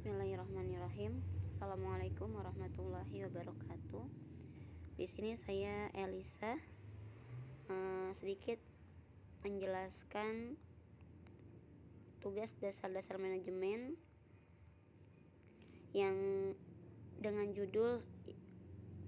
Bismillahirrahmanirrahim. Assalamualaikum warahmatullahi wabarakatuh. Di sini saya Elisa sedikit menjelaskan tugas dasar-dasar manajemen yang dengan judul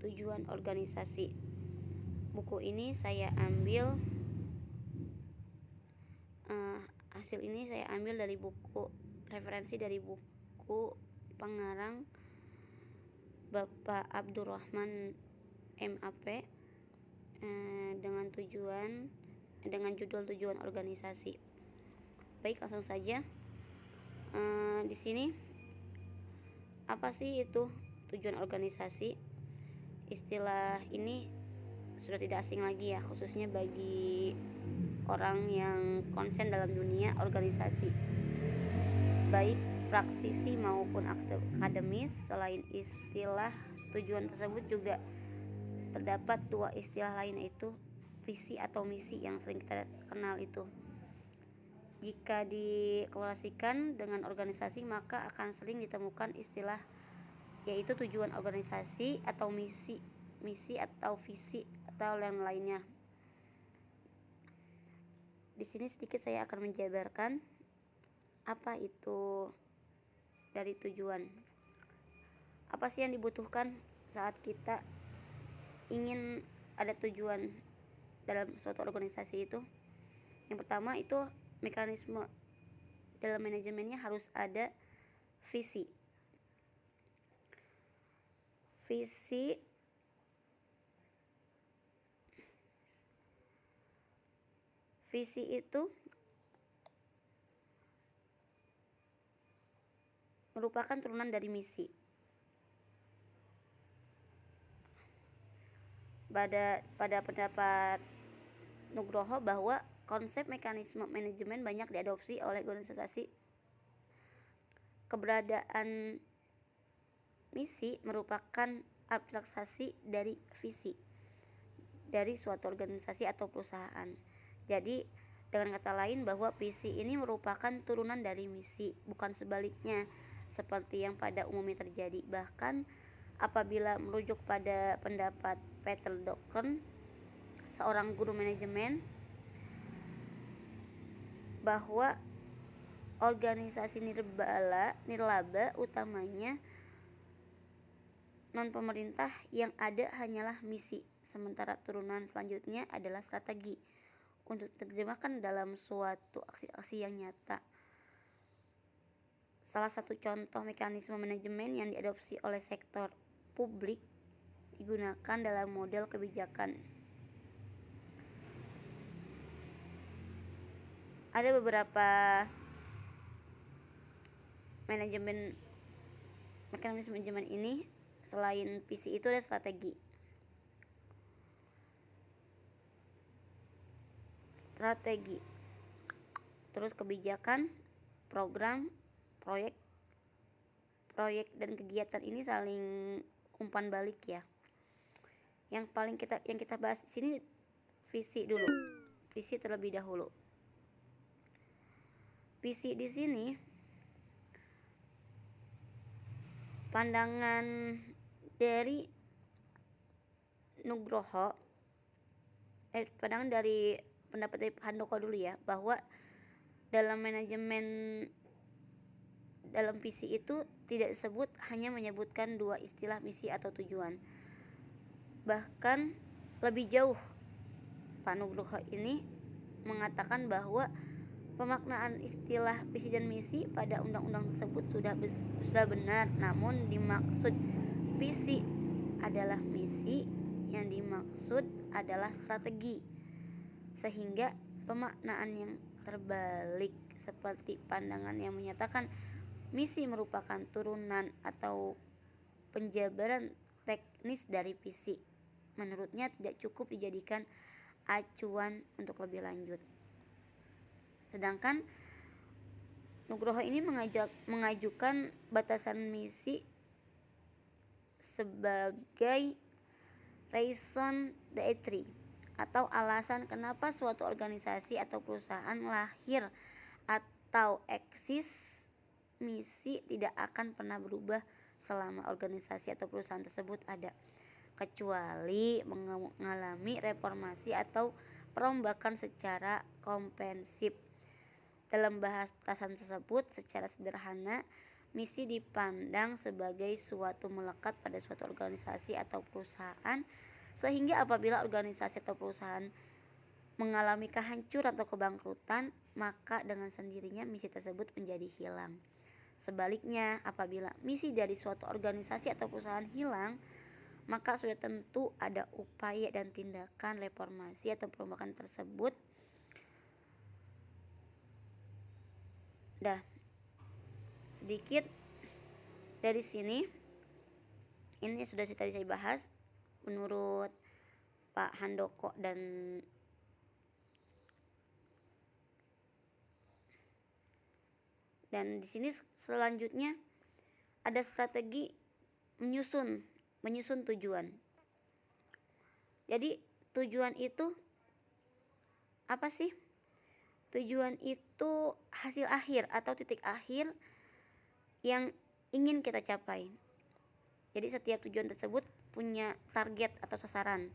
tujuan organisasi. Buku ini saya ambil hasil ini saya ambil dari buku referensi dari buku pengarang Bapak Abdurrahman MAP dengan judul tujuan organisasi. Baik, langsung saja. Di sini apa sih itu tujuan organisasi? Istilah ini sudah tidak asing lagi ya, khususnya bagi orang yang konsen dalam dunia organisasi, baik praktisi maupun akademis. Selain istilah tujuan tersebut juga terdapat dua istilah lain, yaitu visi atau misi yang sering kita kenal itu. Jika dikorelasikan dengan organisasi, maka akan sering ditemukan istilah yaitu tujuan organisasi atau misi atau visi atau yang lainnya. Di sini sedikit saya akan menjabarkan apa itu dari tujuan. Apa sih yang dibutuhkan saat kita ingin ada tujuan dalam suatu organisasi itu? Yang pertama itu mekanisme dalam manajemennya harus ada visi. Visi itu merupakan turunan dari misi. Pada pendapat Nugroho bahwa konsep mekanisme manajemen banyak diadopsi oleh organisasi. Keberadaan misi merupakan abstraksi dari visi dari suatu organisasi atau perusahaan. Jadi dengan kata lain bahwa visi ini merupakan turunan dari misi, bukan sebaliknya seperti yang pada umumnya terjadi. Bahkan apabila merujuk pada pendapat Peter Drucker, seorang guru manajemen, bahwa organisasi nirlaba utamanya non-pemerintah yang ada hanyalah misi, sementara turunan selanjutnya adalah strategi untuk diterjemahkan dalam suatu aksi-aksi yang nyata. Salah satu contoh mekanisme manajemen yang diadopsi oleh sektor publik digunakan dalam model kebijakan. Ada beberapa mekanisme manajemen ini. Selain visi itu ada strategi. Terus kebijakan, program, proyek dan kegiatan ini saling umpan balik ya. Yang kita bahas di sini visi dulu. Visi terlebih dahulu. Visi di sini pandangan dari Nugroho, pandangan dari pendapat dari Handoko dulu ya, bahwa dalam manajemen, dalam visi itu tidak disebut hanya menyebutkan dua istilah misi atau tujuan. Bahkan lebih jauh, Pak Nugroho ini mengatakan bahwa pemaknaan istilah visi dan misi pada undang-undang tersebut sudah benar, namun dimaksud visi adalah misi, yang dimaksud adalah strategi, sehingga pemaknaan yang terbalik seperti pandangan yang menyatakan misi merupakan turunan atau penjabaran teknis dari visi, menurutnya tidak cukup dijadikan acuan untuk lebih lanjut. Sedangkan Nugroho ini mengajukan batasan misi sebagai raison d'être atau alasan kenapa suatu organisasi atau perusahaan lahir atau eksis misi tidak akan pernah berubah selama organisasi atau perusahaan tersebut ada, kecuali mengalami reformasi atau perombakan secara komprehensif. Dalam bahasan tersebut, secara sederhana, misi dipandang sebagai suatu melekat pada suatu organisasi atau perusahaan, sehingga apabila organisasi atau perusahaan mengalami kehancuran atau kebangkrutan, maka dengan sendirinya misi tersebut menjadi hilang. Sebaliknya, apabila misi dari suatu organisasi atau perusahaan hilang, maka sudah tentu ada upaya dan tindakan reformasi atau perombakan tersebut. Sedikit dari sini, ini sudah tadi saya bahas menurut Pak Handoko dan di sini selanjutnya ada strategi menyusun tujuan. Jadi tujuan itu apa sih? Tujuan itu hasil akhir atau titik akhir yang ingin kita capai. Jadi setiap tujuan tersebut punya target atau sasaran.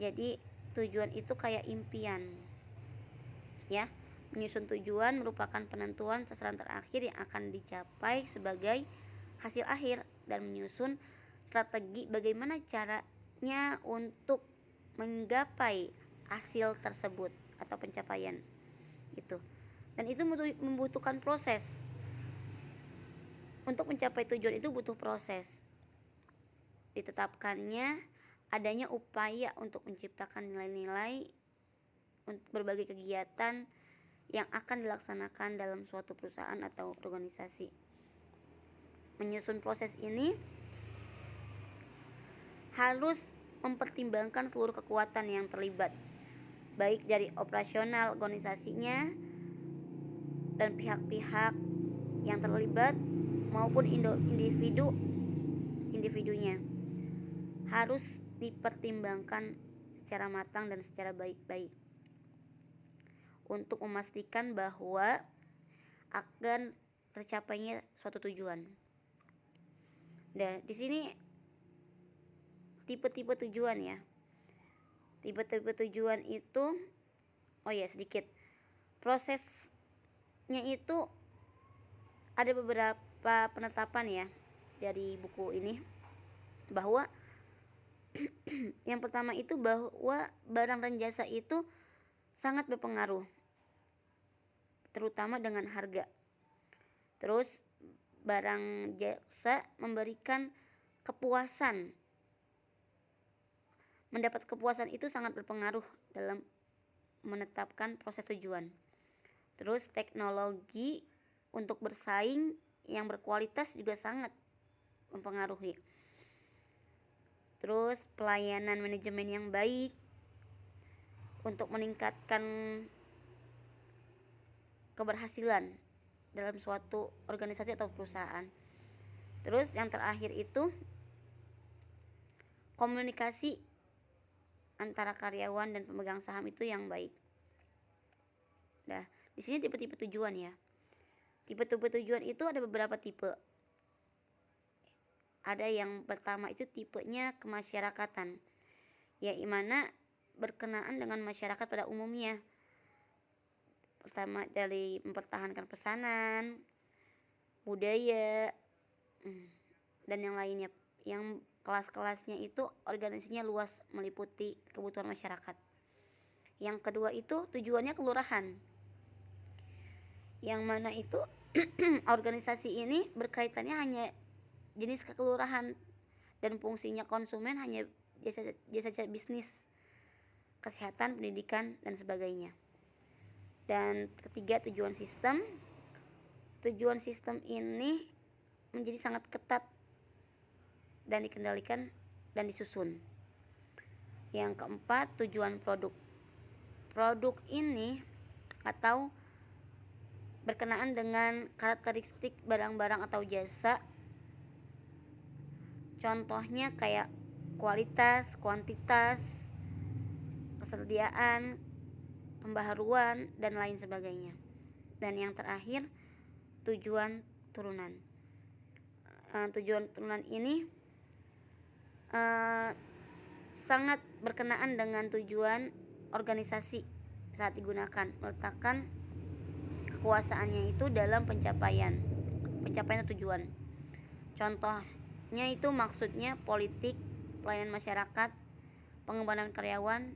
Jadi tujuan itu kayak impian, ya. Menyusun tujuan merupakan penentuan sasaran terakhir yang akan dicapai sebagai hasil akhir, dan menyusun strategi bagaimana caranya untuk menggapai hasil tersebut atau pencapaian itu. Dan itu membutuhkan proses. Untuk mencapai tujuan itu butuh proses. Ditetapkannya adanya upaya untuk menciptakan nilai-nilai untuk berbagai kegiatan yang akan dilaksanakan dalam suatu perusahaan atau organisasi. Menyusun proses ini harus mempertimbangkan seluruh kekuatan yang terlibat, baik dari operasional organisasinya dan pihak-pihak yang terlibat maupun individunya. Harus dipertimbangkan secara matang dan secara baik-baik untuk memastikan bahwa akan tercapainya suatu tujuan. Nah, di sini tipe-tipe tujuan ya. Tipe-tipe tujuan itu sedikit. Prosesnya itu ada beberapa penetapan ya dari buku ini, bahwa yang pertama itu bahwa barang dan jasa itu sangat berpengaruh, terutama dengan harga. Terus barang jasa memberikan kepuasan. Mendapat kepuasan itu sangat berpengaruh dalam menetapkan proses tujuan. Terus teknologi untuk bersaing yang berkualitas juga sangat mempengaruhi. Terus pelayanan manajemen yang baik untuk meningkatkan keberhasilan dalam suatu organisasi atau perusahaan. Terus yang terakhir itu komunikasi antara karyawan dan pemegang saham itu yang baik. Nah, di sini tipe-tipe tujuan ya. Tipe-tipe tujuan itu ada beberapa tipe. Ada yang pertama itu tipenya kemasyarakatan, yaitu mana berkenaan dengan masyarakat pada umumnya. Pertama dari mempertahankan pesanan, budaya, dan yang lainnya. Yang kelas-kelasnya itu organisasinya luas, meliputi kebutuhan masyarakat. Yang kedua itu tujuannya kelurahan, yang mana itu organisasi ini berkaitannya hanya jenis kekelurahan dan fungsinya konsumen hanya jasa bisnis, kesehatan, pendidikan, dan sebagainya. Dan ketiga tujuan sistem. Tujuan sistem ini menjadi sangat ketat dan dikendalikan dan disusun. Yang keempat tujuan produk. Produk ini atau berkenaan dengan karakteristik barang-barang atau jasa. Contohnya kayak kualitas, kuantitas, kesediaan, pembaharuan, dan lain sebagainya. Dan yang terakhir tujuan turunan. Tujuan turunan ini sangat berkenaan dengan tujuan organisasi saat digunakan, meletakkan kekuasaannya itu dalam pencapaian tujuan. Contohnya itu maksudnya politik, pelayanan masyarakat, pengembangan karyawan,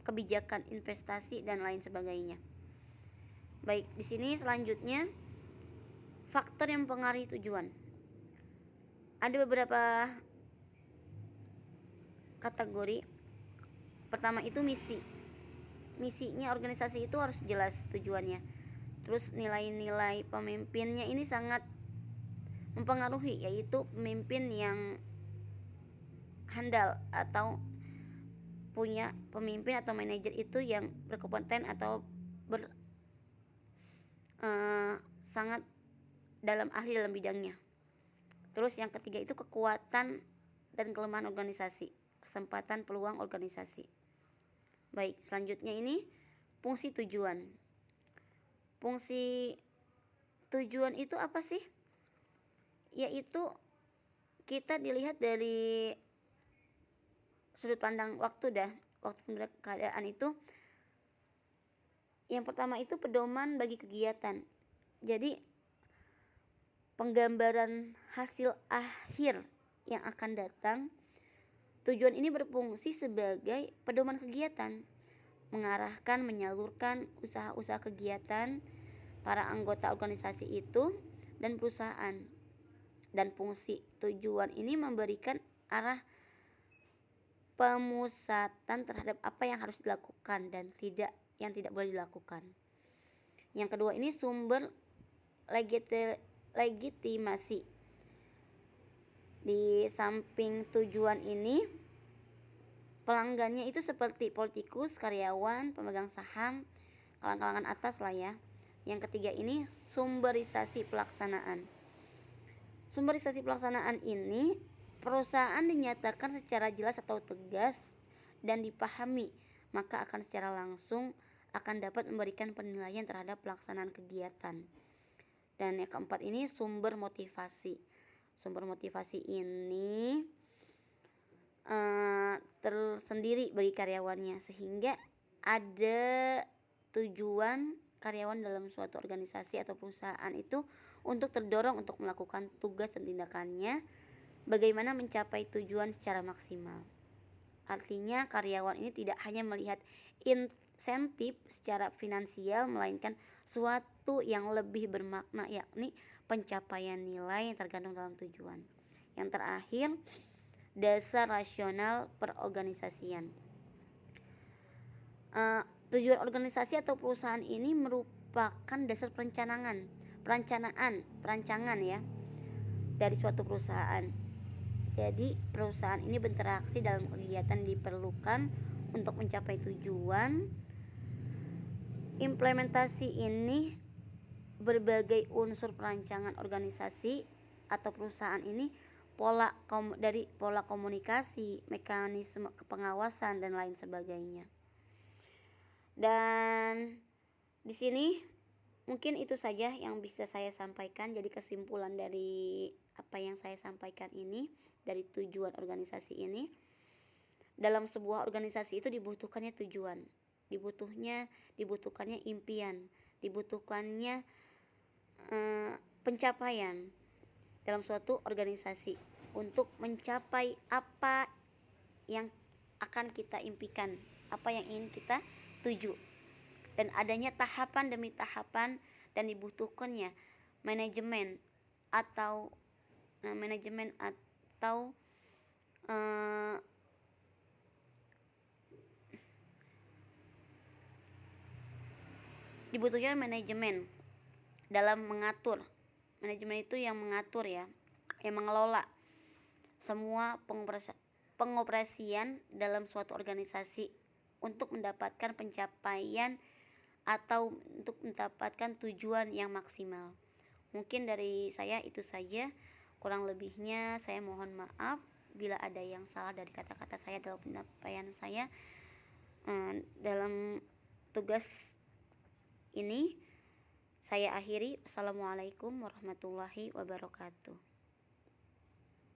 kebijakan investasi dan lain sebagainya. Baik, di sini selanjutnya faktor yang mempengaruhi tujuan. Ada beberapa kategori. Pertama itu misi. Misinya organisasi itu harus jelas tujuannya. Terus nilai-nilai pemimpinnya ini sangat mempengaruhi, yaitu pemimpin yang handal atau punya pemimpin atau manajer itu yang berkompeten atau sangat ahli dalam bidangnya. Terus yang ketiga itu kekuatan dan kelemahan organisasi, kesempatan peluang organisasi. Baik, selanjutnya ini fungsi tujuan. Fungsi tujuan itu apa sih? Yaitu kita dilihat dari sudut pandang waktu keadaan itu. Yang pertama itu pedoman bagi kegiatan. Jadi penggambaran hasil akhir yang akan datang. Tujuan ini berfungsi sebagai pedoman kegiatan, mengarahkan, menyalurkan usaha-usaha kegiatan para anggota organisasi itu dan perusahaan. Dan fungsi tujuan ini memberikan arah pemusatan terhadap apa yang harus dilakukan dan yang tidak boleh dilakukan. Yang kedua ini sumber legitimasi. Di samping tujuan ini, pelanggannya itu seperti politikus, karyawan, pemegang saham, kalangan atas lah ya. Yang ketiga ini sumberisasi pelaksanaan. Sumberisasi pelaksanaan ini perusahaan dinyatakan secara jelas atau tegas dan dipahami, maka akan secara langsung akan dapat memberikan penilaian terhadap pelaksanaan kegiatan. Dan yang keempat ini sumber motivasi. Sumber motivasi ini tersendiri bagi karyawannya, sehingga ada tujuan karyawan dalam suatu organisasi atau perusahaan itu untuk terdorong untuk melakukan tugas dan tindakannya bagaimana mencapai tujuan secara maksimal. Artinya karyawan ini tidak hanya melihat insentif secara finansial, melainkan suatu yang lebih bermakna, yakni pencapaian nilai yang tergantung dalam tujuan. Yang terakhir, dasar rasional perorganisasian. Tujuan organisasi atau perusahaan ini merupakan dasar perancangan ya dari suatu perusahaan. Jadi perusahaan ini berinteraksi dalam kegiatan diperlukan untuk mencapai tujuan. Implementasi ini berbagai unsur perancangan organisasi atau perusahaan ini, dari pola komunikasi, mekanisme pengawasan dan lain sebagainya. Dan di sini mungkin itu saja yang bisa saya sampaikan. Jadi kesimpulan dari apa yang saya sampaikan ini, dari tujuan organisasi ini, dalam sebuah organisasi itu dibutuhkannya tujuan, dibutuhkannya impian, dibutuhkannya pencapaian dalam suatu organisasi untuk mencapai apa yang akan kita impikan, apa yang ingin kita tuju. Dan adanya tahapan demi tahapan dan dibutuhkannya manajemen atau dibutuhkan manajemen dalam mengatur. Manajemen itu yang mengatur ya, yang mengelola semua pengoperasian dalam suatu organisasi untuk mendapatkan pencapaian atau untuk mendapatkan tujuan yang maksimal. Mungkin dari saya itu saja, kurang lebihnya saya mohon maaf bila ada yang salah dari kata-kata saya dalam penyampaian saya dalam tugas ini. Saya akhiri. Wassalamualaikum warahmatullahi wabarakatuh.